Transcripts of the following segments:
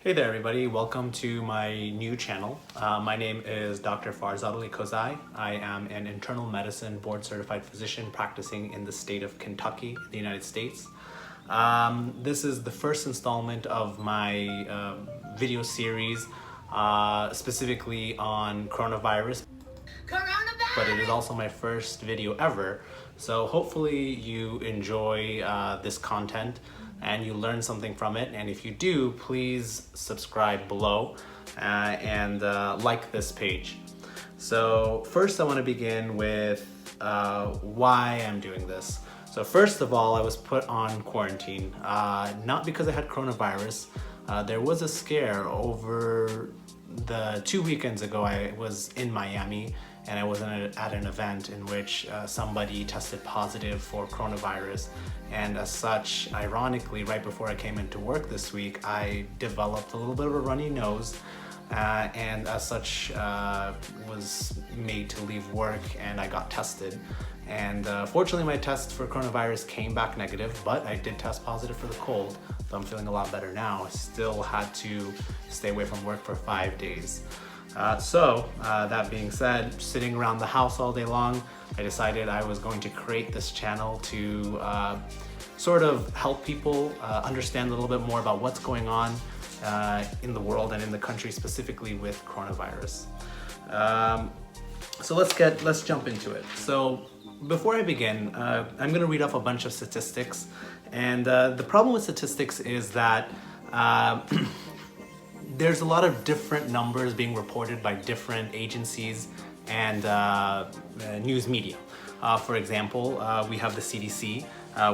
Hey there everybody, welcome to my new channel. My name is Dr. Farzad Ali Kozai. I am an internal medicine board certified physician practicing in the state of Kentucky in the United States. This is the first installment of my video series specifically on coronavirus, but it is also my first video ever. So hopefully you enjoy this content and you learn something from it. And if you do, please subscribe below and like this page. So first I want to begin with why I'm doing this. So first of all, I was put on quarantine, not because I had coronavirus. There was a scare over the 2 weekends ago. I was in Miami and I was at an event in which somebody tested positive for coronavirus, and as such, ironically, right before I came into work this week, I developed a little bit of a runny nose, and as such was made to leave work, and I got tested. And fortunately my test for coronavirus came back negative, but I did test positive for the cold, so I'm feeling a lot better now. I still had to stay away from work for 5 days. That being said, sitting around the house all day long, I decided I was going to create this channel to sort of help people understand a little bit more about what's going on in the world and in the country, specifically with coronavirus. So let's jump into it. So before I begin, I'm going to read off a bunch of statistics, and the problem with statistics is that there's a lot of different numbers being reported by different agencies and news media. For example, we have the CDC,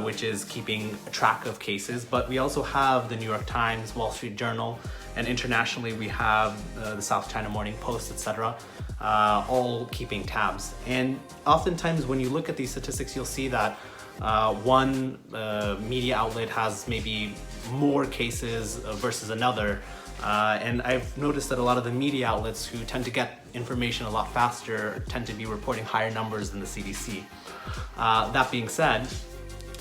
which is keeping track of cases, but we also have the New York Times, Wall Street Journal, and internationally we have the South China Morning Post, etc., all keeping tabs. And oftentimes when you look at these statistics, you'll see that one media outlet has maybe more cases versus another. And I've noticed that a lot of the media outlets who tend to get information a lot faster tend to be reporting higher numbers than the CDC. That being said,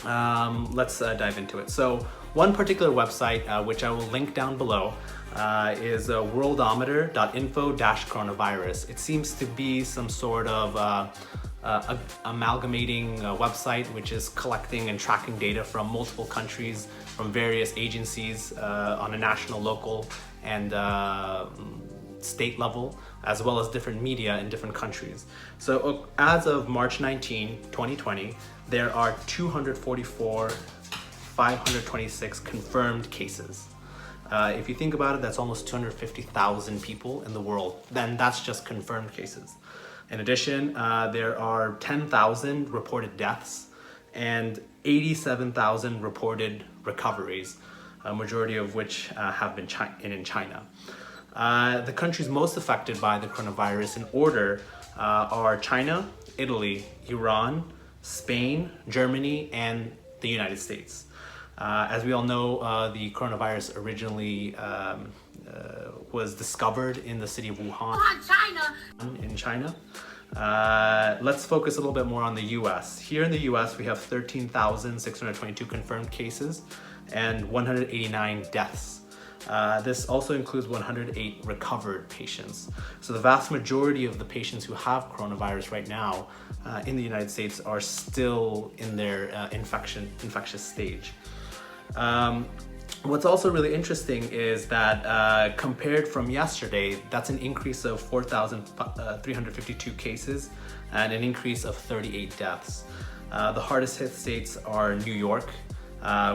let's dive into it. So one particular website, which I will link down below, is worldometer.info-coronavirus. It seems to be some sort of amalgamating website which is collecting and tracking data from multiple countries, from various agencies on a national, local, and state level, as well as different media in different countries. So as of March 19, 2020, there are 244,526 confirmed cases. If you think about it, that's almost 250,000 people in the world. Then that's just confirmed cases. In addition, there are 10,000 reported deaths and 87,000 reported recoveries, a majority of which have been in China. The countries most affected by the coronavirus in order are China, Italy, Iran, Spain, Germany, and the United States. As we all know, the coronavirus originally was discovered in the city of Wuhan, in China. Let's focus a little bit more on the US. Here in the US, we have 13,622 confirmed cases and 189 deaths. This also includes 108 recovered patients. So the vast majority of the patients who have coronavirus right now in the United States are still in their infectious stage. What's also really interesting is that compared from yesterday, that's an increase of 4,352 cases and an increase of 38 deaths. The hardest hit states are New York,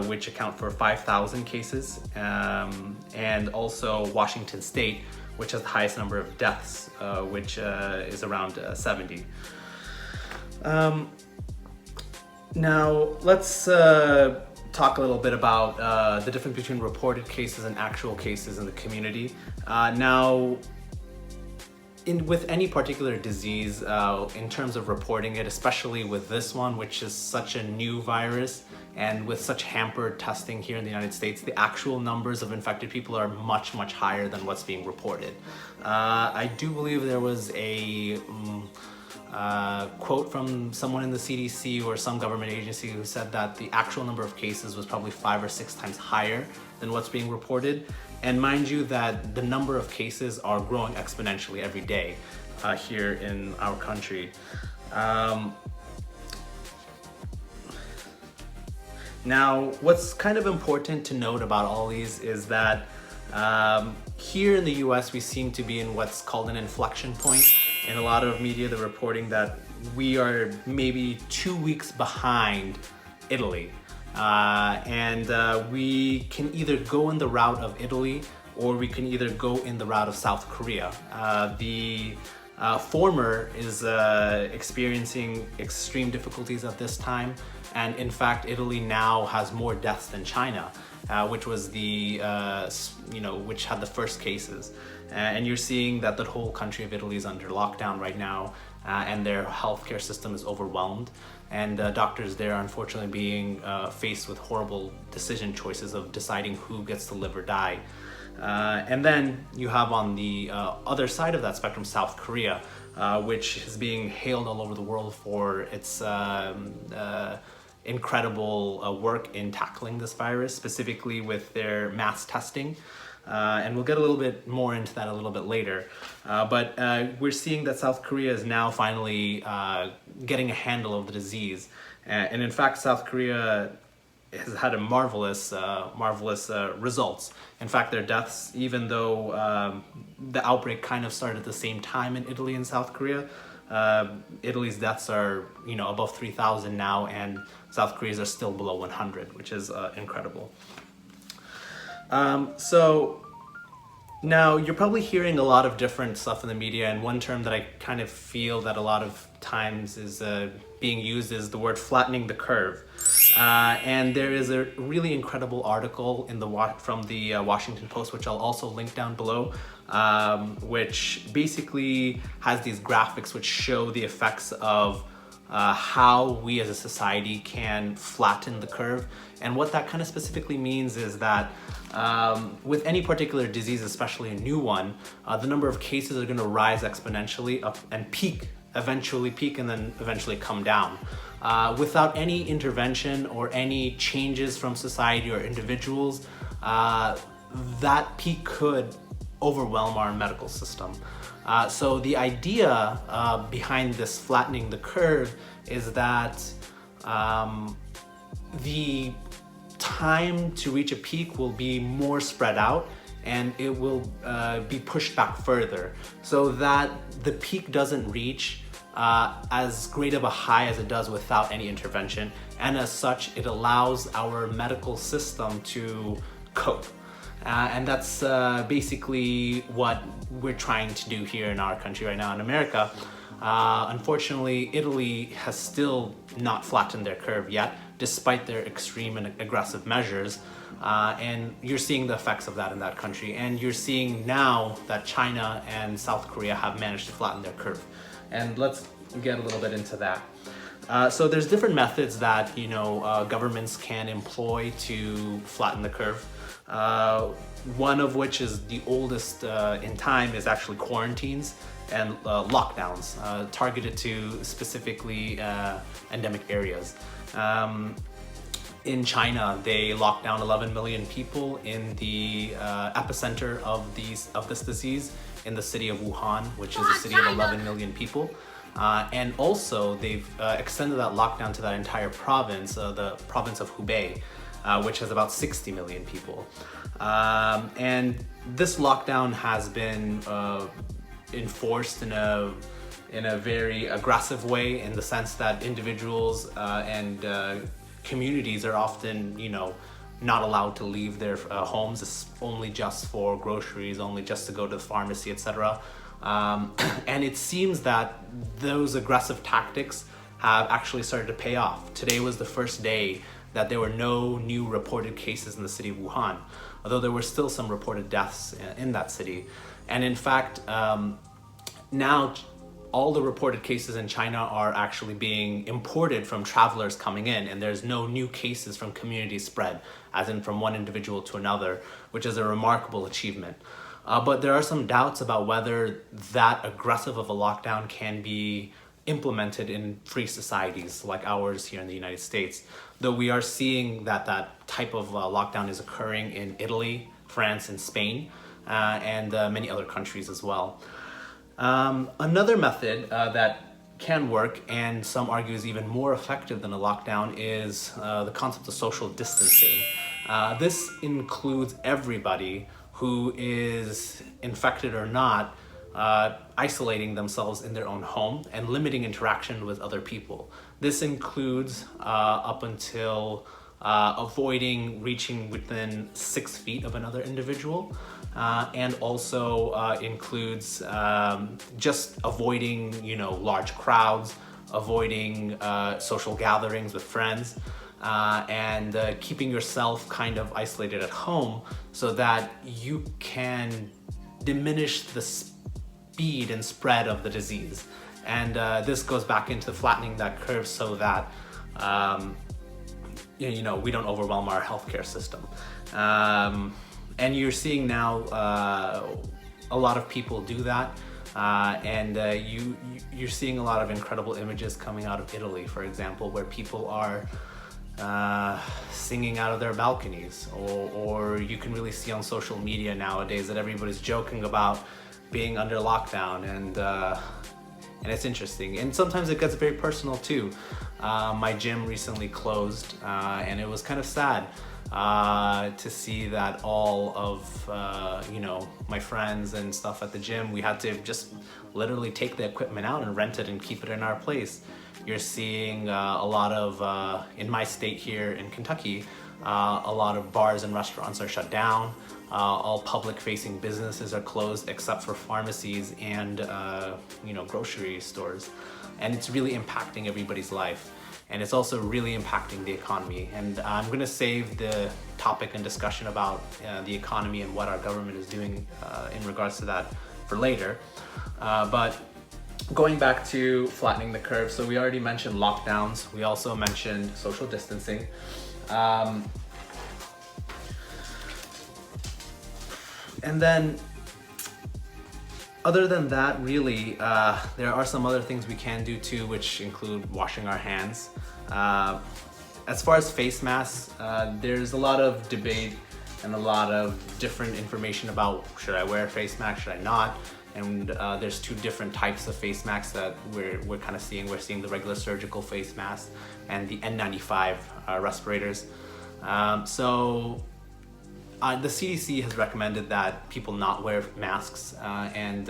which account for 5,000 cases, and also Washington State, which has the highest number of deaths, which is around 70. Now let's talk a little bit about the difference between reported cases and actual cases in the community. With any particular disease, in terms of reporting it, especially with this one, which is such a new virus, and with such hampered testing here in the United States, the actual numbers of infected people are much, much higher than what's being reported. I do believe there was a quote from someone in the CDC or some government agency who said that the actual number of cases was probably 5 or 6 times higher than what's being reported. And mind you that the number of cases are growing exponentially every day here in our country. Now, what's kind of important to note about all these is that here in the US, we seem to be in what's called an inflection point. In a lot of media, they're reporting that we are maybe 2 weeks behind Italy. We can either go in the route of Italy or we can either go in the route of South Korea. The former is experiencing extreme difficulties at this time, and in fact, Italy now has more deaths than China, which was which had the first cases. And you're seeing that the whole country of Italy is under lockdown right now, and their healthcare system is overwhelmed. And doctors there are unfortunately being faced with horrible decision choices of deciding who gets to live or die. And then you have on the other side of that spectrum, South Korea, which is being hailed all over the world for its incredible work in tackling this virus, specifically with their mass testing. And we'll get a little bit more into that a little bit later. But we're seeing that South Korea is now finally getting a handle of the disease. And in fact, South Korea has had a marvelous results. In fact, their deaths, even though the outbreak kind of started at the same time in Italy and South Korea, Italy's deaths are above 3,000 now, and South Korea's are still below 100, which is incredible. So now you're probably hearing a lot of different stuff in the media, and one term that I kind of feel that a lot of times is being used is the word flattening the curve. And there is a really incredible article in from the Washington Post, which I'll also link down below, which basically has these graphics which show the effects of how we as a society can flatten the curve. And what that kind of specifically means is that with any particular disease, especially a new one, the number of cases are going to rise exponentially up and eventually peak and then eventually come down. Without any intervention or any changes from society or individuals, that peak could overwhelm our medical system. So the idea behind this flattening the curve is that the time to reach a peak will be more spread out, and it will be pushed back further, so that the peak doesn't reach as great of a high as it does without any intervention, and as such it allows our medical system to cope. And that's basically what we're trying to do here in our country right now in America. Unfortunately, Italy has still not flattened their curve yet, despite their extreme and aggressive measures. And you're seeing the effects of that in that country. And you're seeing now that China and South Korea have managed to flatten their curve. And let's get a little bit into that. So there's different methods that governments can employ to flatten the curve. One of which is the oldest in time is actually quarantines and lockdowns targeted to specifically endemic areas. In China, they locked down 11 million people in the epicenter of this disease in the city of Wuhan, which is a city of 11 million people. And also, they've extended that lockdown to that entire province, the province of Hubei, which has about 60 million people. And this lockdown has been enforced in a very aggressive way, in the sense that individuals and communities are often, not allowed to leave their homes. It's only just for groceries, only just to go to the pharmacy, etc. And it seems that those aggressive tactics have actually started to pay off. Today was the first day that there were no new reported cases in the city of Wuhan, although there were still some reported deaths in that city. And in fact, now all the reported cases in China are actually being imported from travelers coming in, and there's no new cases from community spread, as in from one individual to another, which is a remarkable achievement. But there are some doubts about whether that aggressive of a lockdown can be implemented in free societies like ours here in the United States, though we are seeing that that type of lockdown is occurring in Italy, France and Spain, and many other countries as well. Another method that can work, and some argue is even more effective than a lockdown, is the concept of social distancing. This includes everybody who is infected or not, isolating themselves in their own home and limiting interaction with other people. This includes up until avoiding reaching within 6 feet of another individual, and also includes just avoiding, large crowds, avoiding social gatherings with friends, and keeping yourself kind of isolated at home so that you can diminish the speed and spread of the disease. And this goes back into flattening that curve so that we don't overwhelm our healthcare system. And you're seeing now a lot of people do that. And you're seeing a lot of incredible images coming out of Italy, for example, where people are singing out of their balconies, or you can really see on social media nowadays that everybody's joking about being under lockdown, and it's interesting. And sometimes it gets very personal too. My gym recently closed, and it was kind of sad to see that all of my friends and stuff at the gym, we had to just literally take the equipment out and rent it and keep it in our place. You're seeing a lot of, in my state here in Kentucky, a lot of bars and restaurants are shut down. All public-facing businesses are closed except for pharmacies and grocery stores. And it's really impacting everybody's life. And it's also really impacting the economy. And I'm gonna save the topic and discussion about the economy and what our government is doing in regards to that for later. But going back to flattening the curve, so we already mentioned lockdowns. We also mentioned social distancing. And then, other than that, really, there are some other things we can do too, which include washing our hands. As far as face masks, there's a lot of debate and a lot of different information about should I wear a face mask, should I not? And there's two different types of face masks that we're kind of seeing. We're seeing the regular surgical face mask and the N95 respirators. The CDC has recommended that people not wear masks and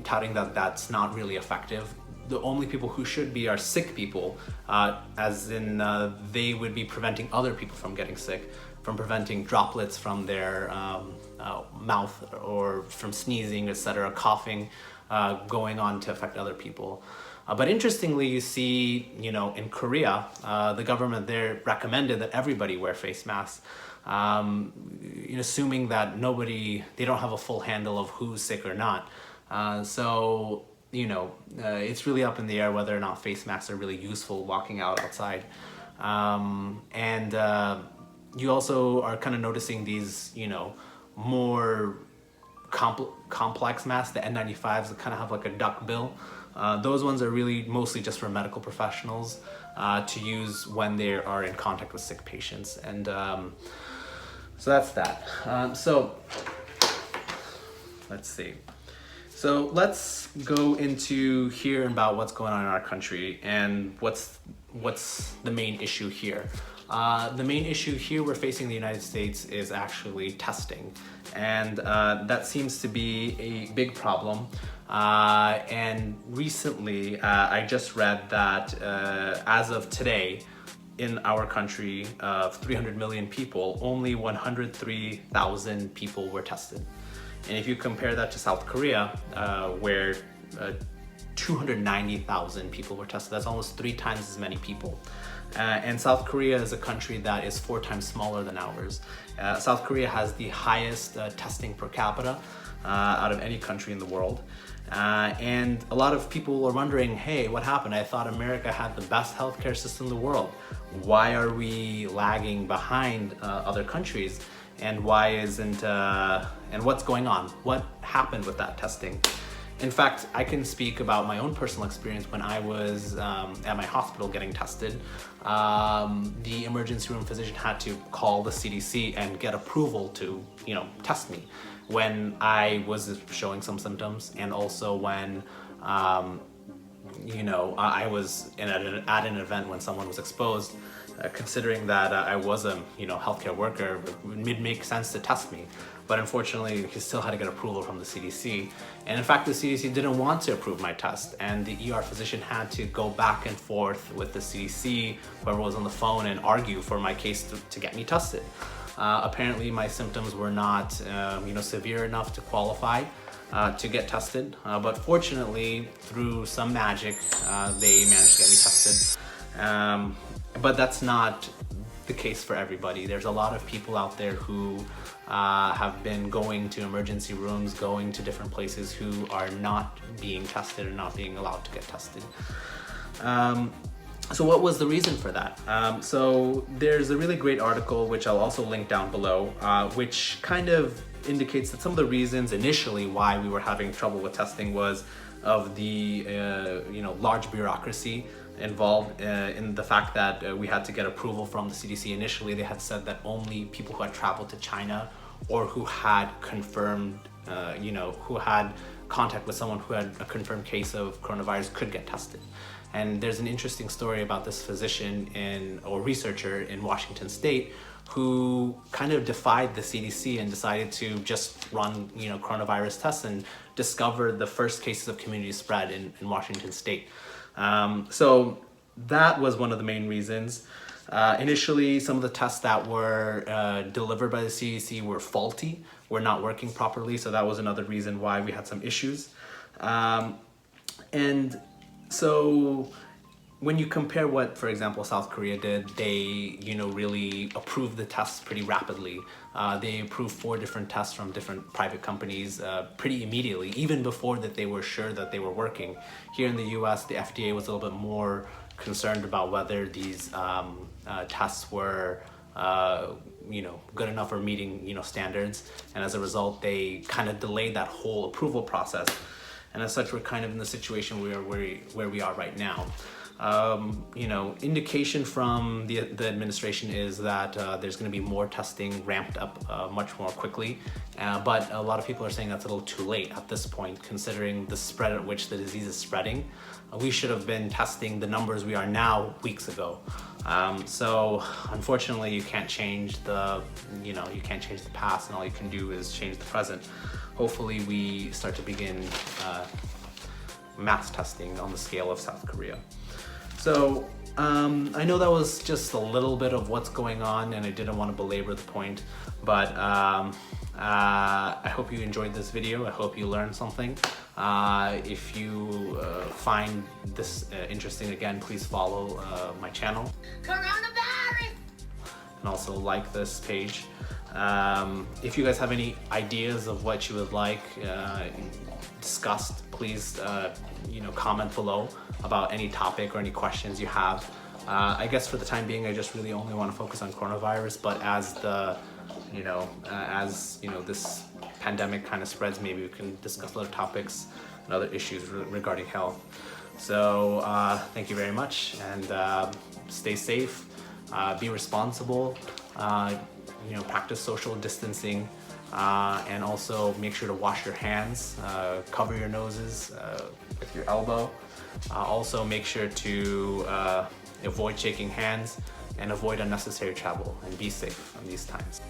touting that that's not really effective. The only people who should be are sick people, as in they would be preventing other people from getting sick, from preventing droplets from their mouth or from sneezing, etc., coughing, going on to affect other people. But interestingly, you see, in Korea, the government there recommended that everybody wear face masks, assuming that they don't have a full handle of who's sick or not. It's really up in the air whether or not face masks are really useful walking outside. You also are kind of noticing these, more complex masks, the N95s that kind of have like a duck bill. Those ones are really mostly just for medical professionals to use when they are in contact with sick patients. And so that's that. Let's see. So let's go into here about what's going on in our country and what's the main issue here. The main issue here we're facing in the United States is actually testing, and that seems to be a big problem. And recently, I just read that as of today, in our country of 300 million people, only 103,000 people were tested. And if you compare that to South Korea, where 290,000 people were tested, that's almost 3 times as many people. And South Korea is a country that is 4 times smaller than ours. South Korea has the highest testing per capita out of any country in the world. And a lot of people are wondering, hey, what happened? I thought America had the best healthcare system in the world. Why are we lagging behind other countries? And why isn't, and what's going on? What happened with that testing? In fact, I can speak about my own personal experience when I was at my hospital getting tested. The emergency room physician had to call the CDC and get approval to, test me when I was showing some symptoms, and also when, I was at an event when someone was exposed. Considering that I was a healthcare worker, it would make sense to test me. But unfortunately, he still had to get approval from the CDC. And in fact, the CDC didn't want to approve my test, and the ER physician had to go back and forth with the CDC, whoever was on the phone, and argue for my case to get me tested. Apparently, my symptoms were not severe enough to qualify to get tested. But fortunately, through some magic, they managed to get me tested. But that's not the case for everybody. There's a lot of people out there who have been going to emergency rooms, going to different places, who are not being tested and not being allowed to get tested. So what was the reason for that? So there's a really great article, which I'll also link down below, which kind of indicates that some of the reasons initially why we were having trouble with testing was of the large bureaucracy involved in the fact that we had to get approval from the CDC. Initially, they had said that only people who had traveled to China or who had confirmed, who had contact with someone who had a confirmed case of coronavirus could get tested. And there's an interesting story about this physician or researcher in Washington State who kind of defied the CDC and decided to just run, coronavirus tests, and discovered the first cases of community spread in Washington State. So that was one of the main reasons. Initially, some of the tests that were delivered by the CDC were faulty, were not working properly. So that was another reason why we had some issues. And so when you compare what, for example, South Korea did, they, really approved the tests pretty rapidly. They approved 4 different tests from different private companies pretty immediately, even before that they were sure that they were working. Here in the US, the FDA was a little bit more concerned about whether these tests were good enough or meeting, standards. And as a result, they kind of delayed that whole approval process. And as such, we're kind of in the situation where we are right now. Indication from the administration is that there's going to be more testing ramped up much more quickly, but a lot of people are saying that's a little too late at this point, considering the spread at which the disease is spreading. We should have been testing the numbers we are now weeks ago. So unfortunately, you can't change the past, and all you can do is change the present. Hopefully, we start to begin mass testing on the scale of South Korea. So I know that was just a little bit of what's going on, and I didn't want to belabor the point, but I hope you enjoyed this video. I hope you learned something. If you find this interesting, again, please follow my channel. Coronavirus! And also like this page. If you guys have any ideas of what you would like discussed, please comment below about any topic or any questions you have. I guess for the time being, I just really only want to focus on coronavirus, but as this pandemic kind of spreads, maybe we can discuss other topics and other issues regarding health. So thank you very much, and stay safe, be responsible, practice social distancing, and also make sure to wash your hands, cover your noses with your elbow. Also make sure to avoid shaking hands and avoid unnecessary travel, and be safe in these times.